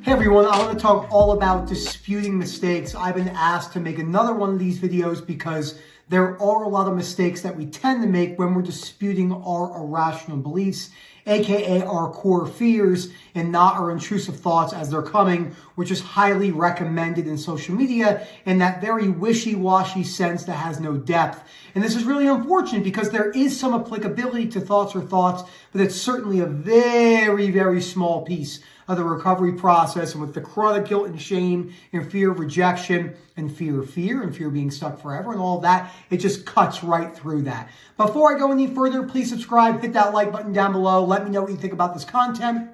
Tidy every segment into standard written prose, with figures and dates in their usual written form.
Hey everyone, I want to talk all about disputing mistakes. I've been asked to make another one of these videos because there are a lot of mistakes that we tend to make when we're disputing our irrational beliefs, aka our core fears, and not our intrusive thoughts as they're coming, which is highly recommended in social media in that very wishy-washy sense that has no depth. And this is really unfortunate because there is some applicability to thoughts, but it's certainly a very, very small piece of the recovery process. And with the chronic guilt and shame and fear of rejection and fear of being stuck forever and all of that, it just cuts right through that. Before I go any further, please subscribe, hit that like button down below. Let me know what you think about this content.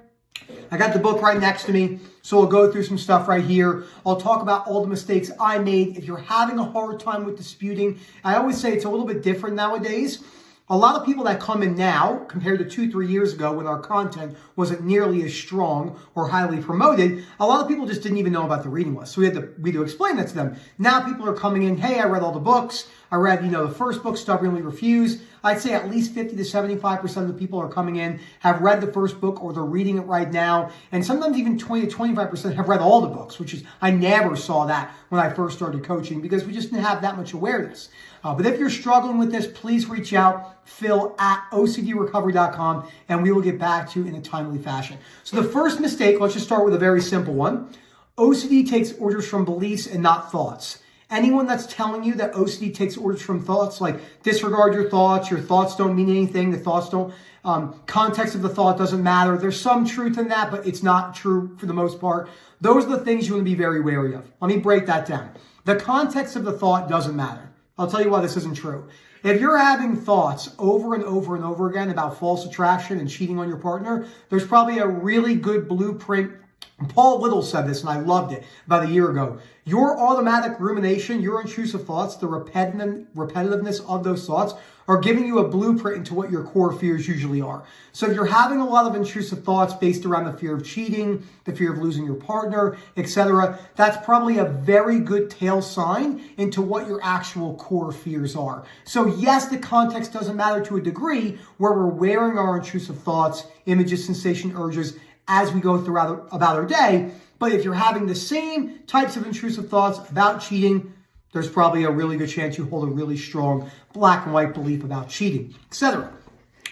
I got the book right next to me, so we'll go through some stuff right here. I'll talk about all the mistakes I made. If you're having a hard time with disputing, I always say it's a little bit different nowadays. A lot of people that come in now, compared to 2-3 years ago when our content wasn't nearly as strong or highly promoted, a lot of people just didn't even know about the reading list. So we had to explain that to them. Now people are coming in, hey, I read all the books. I read, the first book, Stubbornly Refuse. I'd say at least 50 to 75% of the people are coming in have read the first book or they're reading it right now. And sometimes even 20 to 25% have read all the books, which is, I never saw that when I first started coaching because we just didn't have that much awareness. But if you're struggling with this, please reach out, phil@ocdrecovery.com, and we will get back to you in a timely fashion. So the first mistake, let's just start with a very simple one. OCD takes orders from beliefs and not thoughts. Anyone that's telling you that OCD takes orders from thoughts, like disregard your thoughts don't mean anything, the thoughts don't, context of the thought doesn't matter. There's some truth in that, but it's not true for the most part. Those are the things you want to be very wary of. Let me break that down. The context of the thought doesn't matter. I'll tell you why this isn't true. If you're having thoughts over and over and over again about false attraction and cheating on your partner, there's probably a really good blueprint. Paul Little said this, and I loved it about a year ago. Your automatic rumination, your intrusive thoughts, the repetitiveness of those thoughts are giving you a blueprint into what your core fears usually are. So if you're having a lot of intrusive thoughts based around the fear of cheating, the fear of losing your partner, etc., that's probably a very good tail sign into what your actual core fears are. So yes, the context doesn't matter to a degree where we're wearing our intrusive thoughts, images, sensation, urges as we go throughout about our day. But if you're having the same types of intrusive thoughts about cheating, there's probably a really good chance you hold a really strong black and white belief about cheating, etc.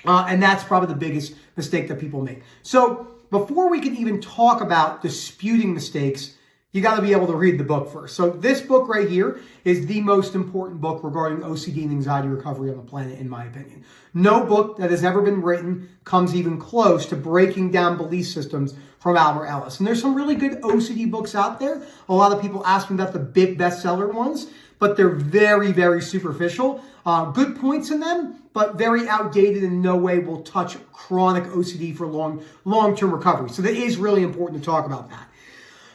And that's probably the biggest mistake that people make. So before we can even talk about disputing mistakes, you got to be able to read the book first. So this book right here is the most important book regarding OCD and anxiety recovery on the planet, in my opinion. No book that has ever been written comes even close to breaking down belief systems from Albert Ellis. And there's some really good OCD books out there. A lot of people ask me about the big bestseller ones, but they're very, very superficial. Good points in them, but very outdated and in no way will touch chronic OCD for long-term recovery. So that is really important to talk about that.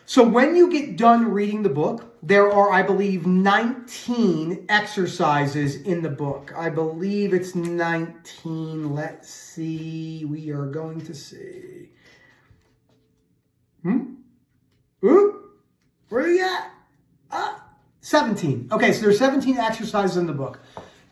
So when you get done reading the book, there are, I believe, 19 exercises in the book. I believe it's 19. Let's see. We are going to see. Ooh, where are you at? 17. Okay, so there's 17 exercises in the book.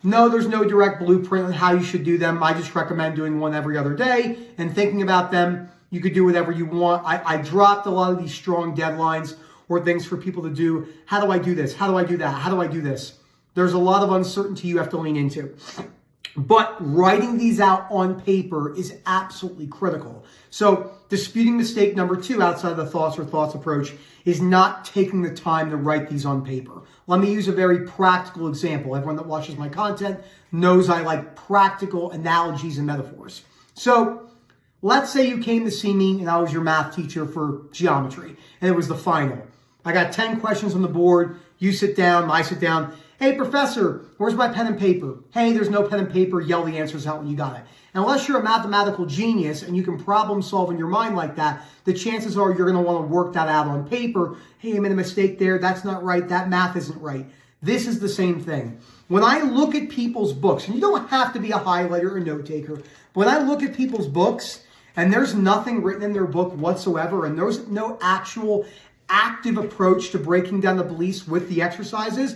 No, there's no direct blueprint on how you should do them. I just recommend doing one every other day and thinking about them. You could do whatever you want. I dropped a lot of these strong deadlines or things for people to do. How do I do this? How do I do that? How do I do this? There's a lot of uncertainty you have to lean into. But writing these out on paper is absolutely critical. So disputing mistake number 2 outside of the thoughts approach is not taking the time to write these on paper. Let me use a very practical example. Everyone that watches my content knows I like practical analogies and metaphors. So let's say you came to see me and I was your math teacher for geometry and it was the final. I got 10 questions on the board. You sit down, I sit down. Hey, professor, where's my pen and paper? Hey, there's no pen and paper. Yell the answers out when you got it. And unless you're a mathematical genius and you can problem solve in your mind like that, the chances are you're going to want to work that out on paper. Hey, I made a mistake there. That's not right. That math isn't right. This is the same thing. When I look at people's books, and you don't have to be a highlighter or note taker, but when I look at people's books and there's nothing written in their book whatsoever and there's no actual active approach to breaking down the beliefs with the exercises,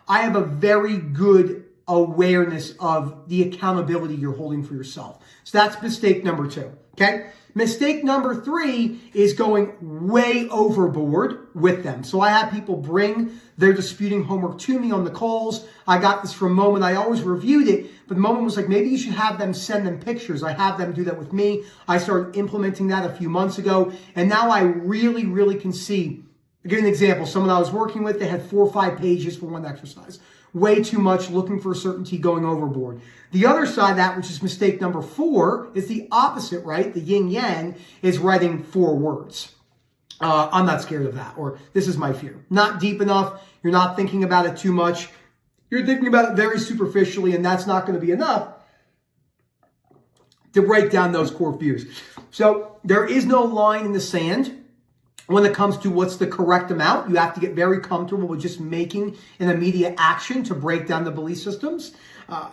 I have a very good awareness of the accountability you're holding for yourself. So that's mistake number 2, okay? Mistake number 3 is going way overboard with them. So I have people bring their disputing homework to me on the calls. I got this from Moment. I always reviewed it, but Moment was like, maybe you should have them send them pictures. I have them do that with me. I started implementing that a few months ago, and now I really, really can see. I'll give you an example. Someone I was working with, they had 4 or 5 pages for one exercise. Way too much, looking for certainty, going overboard. The other side of that, which is mistake number 4, is the opposite, right? The yin yang is writing 4 words. I'm not scared of that, or this is my fear. Not deep enough. You're not thinking about it too much. You're thinking about it very superficially, and that's not going to be enough to break down those core fears. So there is no line in the sand when it comes to what's the correct amount. You have to get very comfortable with just making an immediate action to break down the belief systems.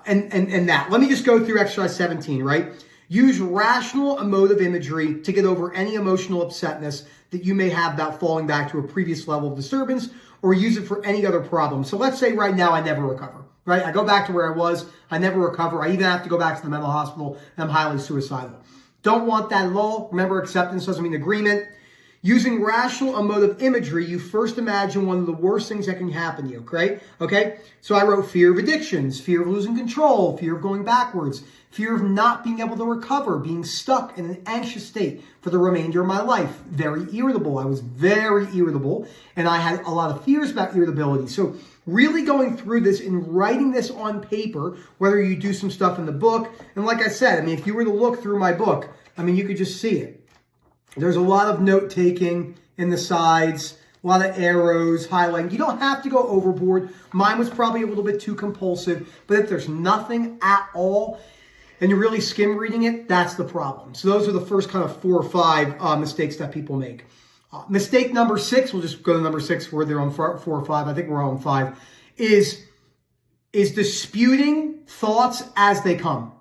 And that. Let me just go through exercise 17, right? Use rational emotive imagery to get over any emotional upsetness that you may have about falling back to a previous level of disturbance, or use it for any other problem. So let's say right now I never recover, right? I go back to where I was, I never recover. I even have to go back to the mental hospital, and I'm highly suicidal. Don't want that at all. Remember, acceptance doesn't mean agreement. Using rational emotive imagery, you first imagine one of the worst things that can happen to you, okay? So I wrote fear of addictions, fear of losing control, fear of going backwards, fear of not being able to recover, being stuck in an anxious state for the remainder of my life. Very irritable. I was very irritable, and I had a lot of fears about irritability. So really going through this and writing this on paper, whether you do some stuff in the book, and like I said, I mean, if you were to look through my book, I mean, you could just see it. There's a lot of note-taking in the sides, a lot of arrows, highlighting. You don't have to go overboard. Mine was probably a little bit too compulsive, but if there's nothing at all and you're really skim reading it, that's the problem. So those are the first kind of 4 or 5 mistakes that people make. Mistake number 6, we'll just go to number 6 where they're on 4 or 5. I think we're on 5, is disputing thoughts as they come.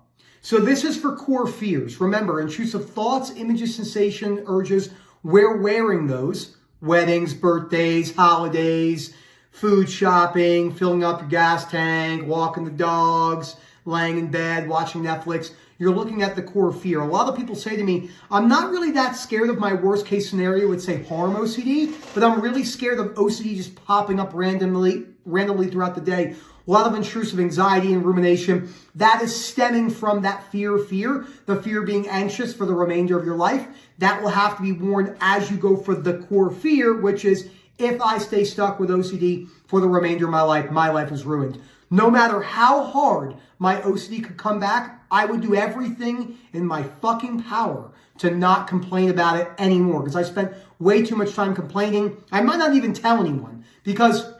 So this is for core fears. Remember, intrusive thoughts, images, sensation, urges, we're wearing those. Weddings, birthdays, holidays, food shopping, filling up your gas tank, walking the dogs, laying in bed, watching Netflix. You're looking at the core fear. A lot of people say to me, I'm not really that scared of my worst case scenario with, say, harm OCD, but I'm really scared of OCD just popping up randomly throughout the day. A lot of intrusive anxiety and rumination. That is stemming from that fear, the fear being anxious for the remainder of your life. That will have to be warned as you go for the core fear, which is if I stay stuck with OCD for the remainder of my life is ruined. No matter how hard my OCD could come back, I would do everything in my fucking power to not complain about it anymore, because I spent way too much time complaining. I might not even tell anyone because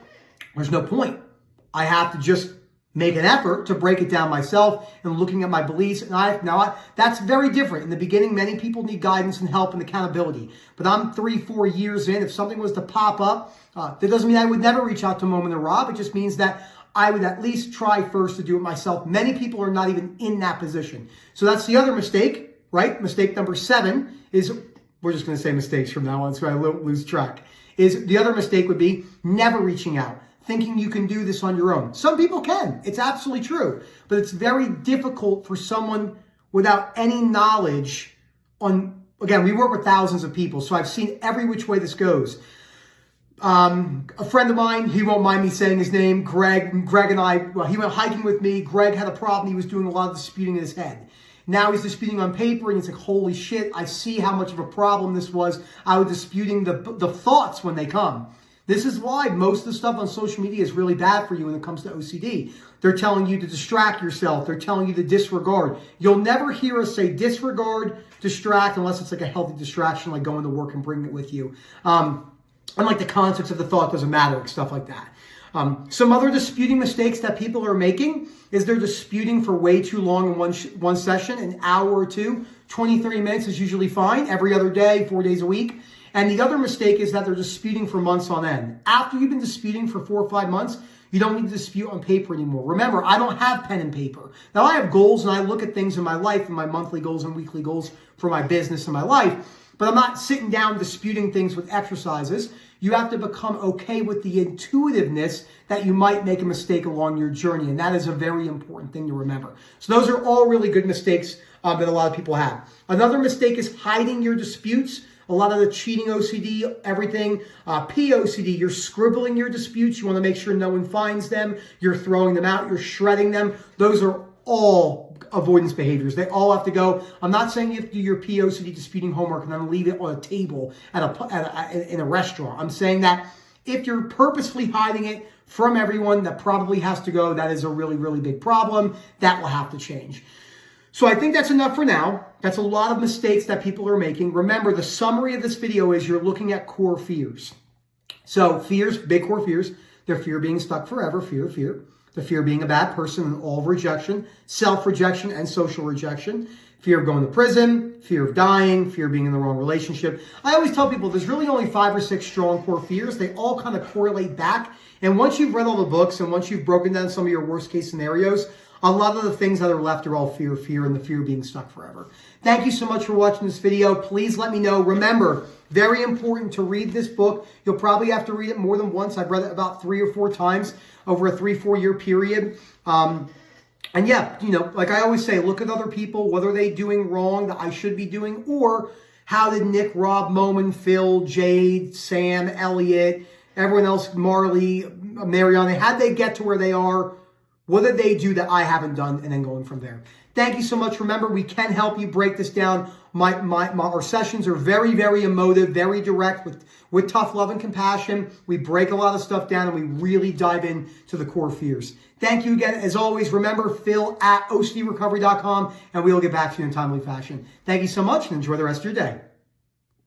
there's no point. I have to just make an effort to break it down myself and looking at my beliefs. And that's very different. In the beginning, many people need guidance and help and accountability. But I'm 3-4 years in. If something was to pop up, that doesn't mean I would never reach out to Moment or Rob. It just means that I would at least try first to do it myself. Many people are not even in that position. So that's the other mistake, right? Mistake number 7 is, we're just going to say mistakes from now on so I lose track, is the other mistake would be never reaching out, thinking you can do this on your own. Some people can. It's absolutely true. But it's very difficult for someone without any knowledge on, again, we work with thousands of people, so I've seen every which way this goes. A friend of mine, he won't mind me saying his name, Greg and I, well, he went hiking with me. Greg had a problem. He was doing a lot of disputing in his head. Now he's disputing on paper, and he's like, holy shit, I see how much of a problem this was. I was disputing the thoughts when they come. This is why most of the stuff on social media is really bad for you when it comes to OCD. They're telling you to distract yourself. They're telling you to disregard. You'll never hear us say disregard, distract, unless it's like a healthy distraction, like going to work and bringing it with you. And like the context of the thought doesn't matter, stuff like that. Some other disputing mistakes that people are making is they're disputing for way too long in one session, an hour or two. 20-30 minutes is usually fine, every other day, 4 days a week. And the other mistake is that they're disputing for months on end. After you've been disputing for 4 or 5 months, You don't need to dispute on paper anymore. Remember, I don't have pen and paper. Now, I have goals and I look at things in my life and my monthly goals and weekly goals for my business and my life, but I'm not sitting down disputing things with exercises. You have to become okay with the intuitiveness that you might make a mistake along your journey, and that is a very important thing to remember. So those are all really good mistakes that a lot of people have. Another mistake is hiding your disputes. A lot of the cheating OCD, everything. POCD, you're scribbling your disputes. You want to make sure no one finds them. You're throwing them out. You're shredding them. Those are all avoidance behaviors. They all have to go. I'm not saying you have to do your POCD disputing homework and then leave it on a table in a restaurant. I'm saying that if you're purposefully hiding it from everyone, that probably has to go. That is a really, really big problem. That will have to change. So I think that's enough for now. That's a lot of mistakes that people are making. Remember, the summary of this video is you're looking at core fears. So fears, big core fears, they're fear of being stuck forever, fear. The fear of being a bad person and all of rejection, self-rejection and social rejection, fear of going to prison, fear of dying, fear of being in the wrong relationship. I always tell people there's really only 5 or 6 strong core fears. They all kind of correlate back. And once you've read all the books and once you've broken down some of your worst case scenarios, a lot of the things that are left are all fear, and the fear of being stuck forever. Thank you so much for watching this video. Please let me know. Remember, very important to read this book. You'll probably have to read it more than once. I've read it about 3 or 4 times over a 3-4 year period. And yeah, like I always say, look at other people. What are they doing wrong that I should be doing? Or how did Nick, Rob, Moman, Phil, Jade, Sam, Elliot, everyone else, Marley, Mariana, how'd they get to where they are? What did they do that I haven't done? And then going from there. Thank you so much. Remember, we can help you break this down. Our sessions are very, very emotive, very direct with tough love and compassion. We break a lot of stuff down and we really dive into the core fears. Thank you again. As always, remember, Phil at OCDrecovery.com, and we'll get back to you in timely fashion. Thank you so much and enjoy the rest of your day.